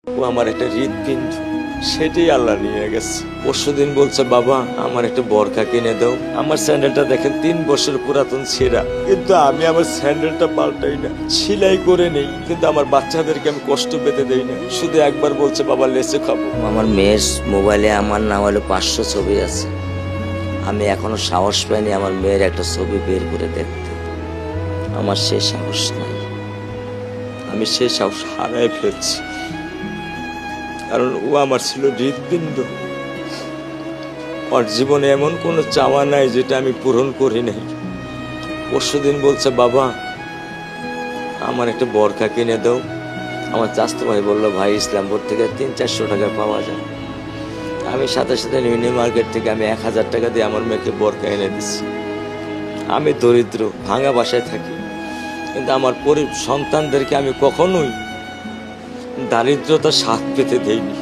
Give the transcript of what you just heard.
ও আমার একটা হৃৎপিণ্ড, সেটাই আল্লাহ নিয়ে গেছে। পরশুদিন বলছে, বাবা আমার একটা বরখা কিনে দাও। আমার স্যান্ডেলটা দেখেন 3 বছর পুরাতন ছেঁড়া, কিন্তু আমি আমার স্যান্ডেলটা পাল্টাই না, সেলাই করে নেই, কিন্তু আমার বাচ্চাদেরকে আমি কষ্ট পেতে দেই না। শুধু একবার বলছে, বাবা লেচে খাবো। আমার মেয়ের মোবাইলে আমার নাম হলো 500 ছবি আছে। আমি এখনো সাহস পাইনি আমার মেয়ের একটা ছবি বের করে দেখতে। আমার সে সাহস নাই। আমি সে সাহস হারাই ফেলছি, কারণ ও আমার ছিল হৃৎপিণ্ড। ওর জীবনে এমন কোনো চাওয়া নাই যেটা আমি পূরণ করি নাই। পরশুদিন বলছে, বাবা আমার একটা বরখা কিনে দাও। আমার চাচতো ভাই বললো, ভাই ইসলামপুর থেকে 300-400 টাকা পাওয়া যায়। আমি সাথে সাথে নিউ মার্কেট থেকে আমি 1000 টাকা দিয়ে আমার মেয়েকে বরখা এনে দিচ্ছি। আমি দরিদ্র, ভাঙা বাসায় থাকি, কিন্তু আমার সন্তানদেরকে আমি কখনোই দারিদ্রতার স্বাদ পেতে দেইনি।